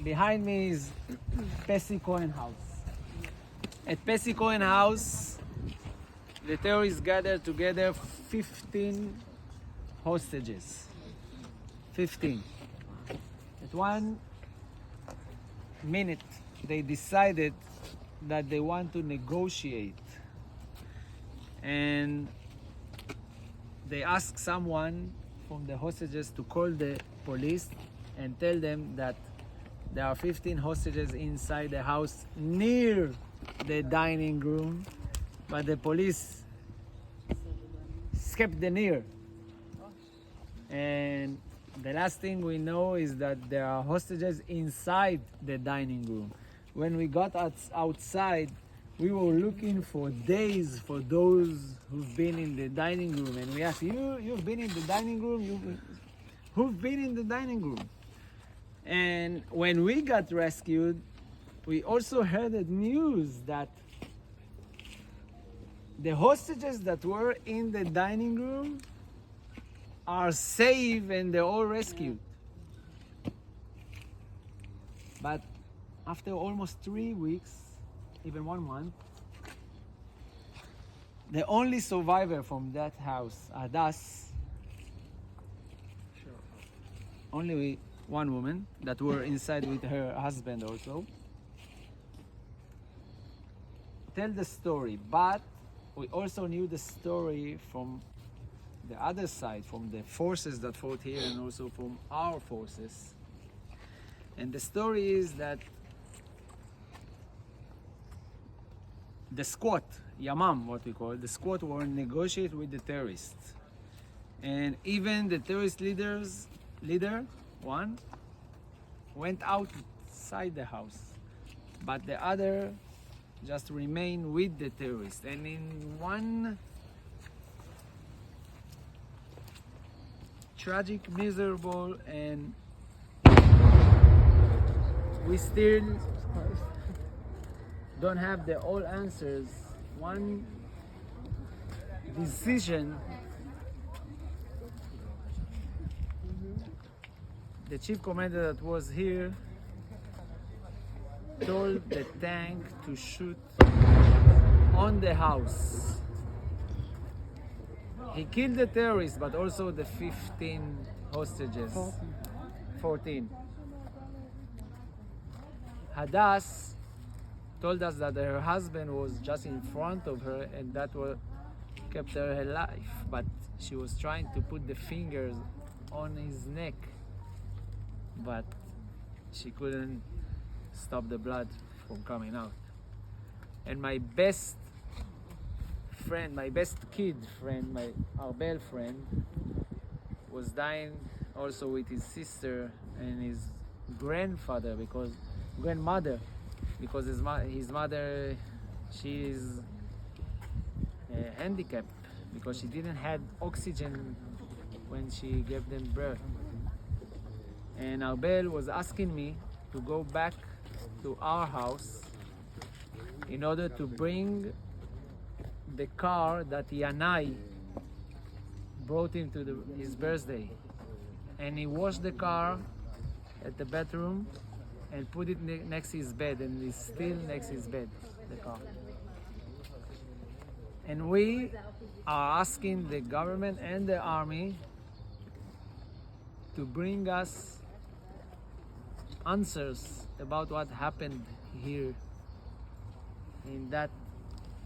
behind me is Pessi Cohen house. At Pessi Cohen house, the terrorists gathered together 15 hostages. 15. At one minute, they decided that they want to negotiate. And they asked someone from the hostages to call the police and tell them that there are 15 hostages inside the house near the dining room, but the police skipped the near. And the last thing we know is that there are hostages inside the dining room. When we got outside, we were looking for days for those who've been in the dining room, and we asked, you've been in the dining room? Who've been in the dining room? And when we got rescued, we also heard the news that the hostages that were in the dining room are safe and they're all rescued. But after almost 3 weeks, even 1 month, the only survivor from that house, Hadas, only one woman that were inside with her husband also, tell the story. But we also knew the story from the other side, from the forces that fought here and also from our forces. And the story is that the squad, Yamam, what we call, the squad were negotiating with the terrorists. And even the terrorist leader, one, went outside the house. But the other just remained with the terrorists. And in one tragic, miserable, and we still don't have the all answers, one decision the chief commander that was here told the tank to shoot on the house. He killed the terrorists, but also the 15 hostages. 14. Hadas told us that her husband was just in front of her and that what kept her alive, but she was trying to put the fingers on his neck, but she couldn't stop the blood from coming out. And my best friend, my best kid friend, my Arbel friend, was dying also with his sister and his grandmother, because his mother, she is handicapped because she didn't have oxygen when she gave them birth. And Arbel was asking me to go back to our house in order to bring the car that Yanai brought him to his birthday. And he washed the car at the bedroom and put it next to his bed, and it's still next to his bed, the car. And we are asking the government and the army to bring us answers about what happened here in that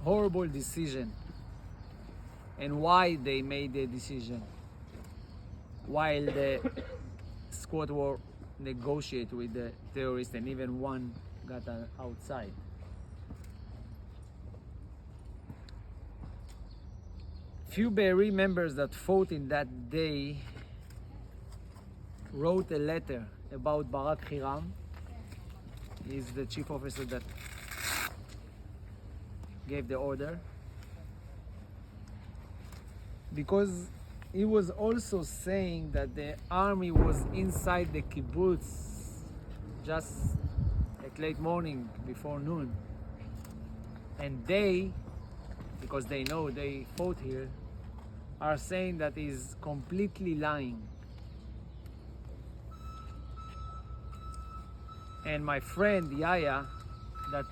horrible decision and why they made the decision while the squad war negotiate with the terrorists, and even one got outside. Few Be'eri members that fought in that day wrote a letter about Barak Hiram. He's the chief officer that gave the order, because he was also saying that the army was inside the kibbutz just at late morning before noon, and they, because they know they fought here, are saying that he's completely lying. And my friend Yaya, that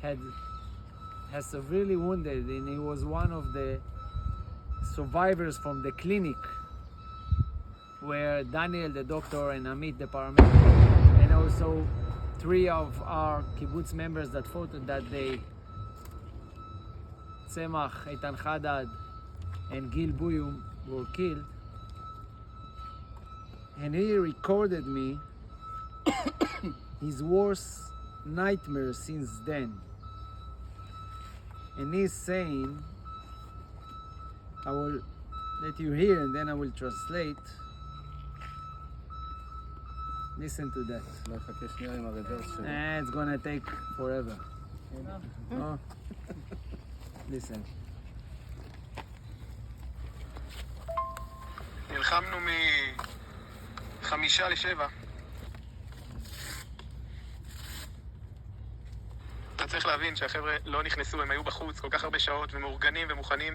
has severely wounded, and he was one of the survivors from the clinic where Daniel, the doctor, and Amit, the paramedic, and also 3 of our kibbutz members that fought on that day, Tzemach, Eitan Haddad, and Gil Buyum, were killed. And he recorded me his worst nightmare since then. And he's saying, I will let you hear and then I will translate. Listen to that. It's gonna take forever. Oh. Listen. נלחמנו מ5 ל7. אתה צריך להבין שהחבר'ה לא נכנסו, הם היו בחוץ כל כך הרבה שעות ומאורגנים ומוכנים,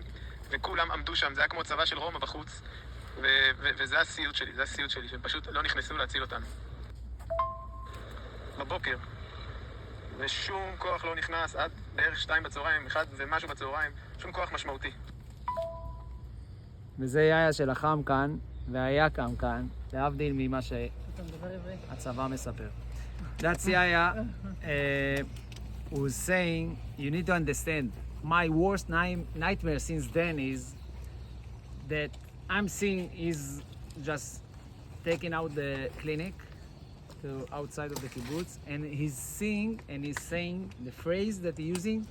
וכולם עמדו שם, זה היה כמו צבא של רומא בחוץ, וזה הסיוט שלי, שהם פשוט לא נכנסו להציל אותנו. בבוקר, ושום כוח לא נכנס עד בערך 2 בצהריים, 1 ומשהו בצהריים, שום כוח משמעותי. וזה יאיה שלחם כאן, והיה קם כאן, להבדיל ממה שהצבא מספר. That's Yaya who's saying, you need to understand, my worst nightmare since then is that I'm seeing is just taking out the clinic to outside of the kibbutz, and he's seeing and he's saying the phrase that he's using,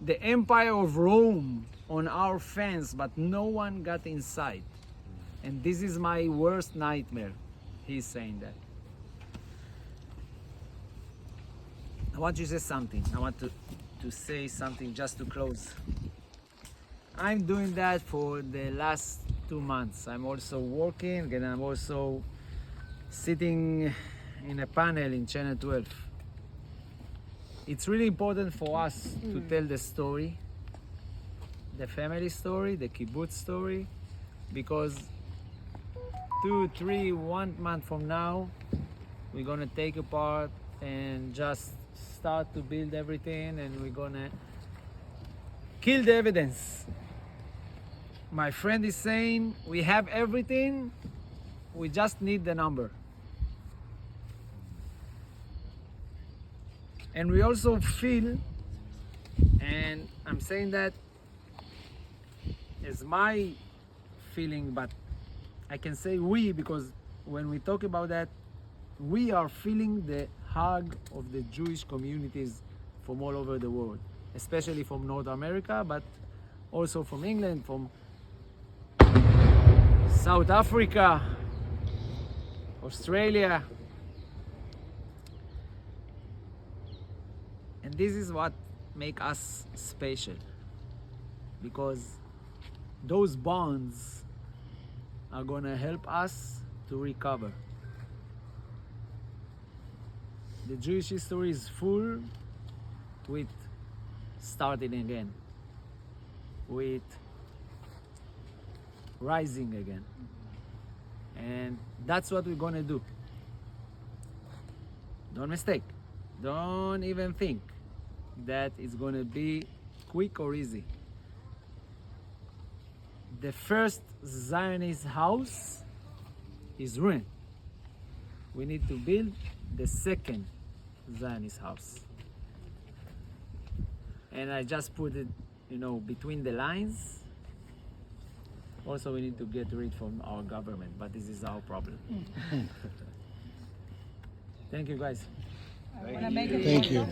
the empire of Rome on our fence, but no one got inside. And this is my worst nightmare. He's saying that. I want you to say something. I want to say something just to close. I'm doing that for the last 2 months. I'm also working and I'm also sitting in a panel in Channel 12. It's really important for us to tell the story, the family story, the kibbutz story, because 2, 3, 1 month from now, we're gonna take apart and just start to build everything, and we're gonna kill the evidence. My friend is saying, we have everything, we just need the number. And we also feel, and I'm saying that as my feeling, but I can say we, because when we talk about that, we are feeling the hug of the Jewish communities from all over the world, especially from North America, but also from England, from South Africa, Australia. And this is what makes us special, because those bonds are gonna help us to recover. The Jewish history is full with starting again, with rising again. And that's what we're gonna do. Don't mistake. Don't even think that it's gonna be quick or easy. The first Zionist house is ruined. We need to build the second Zionist house. And I just put it, between the lines. Also, we need to get rid from our government, but this is our problem. Thank you, guys. Thank you.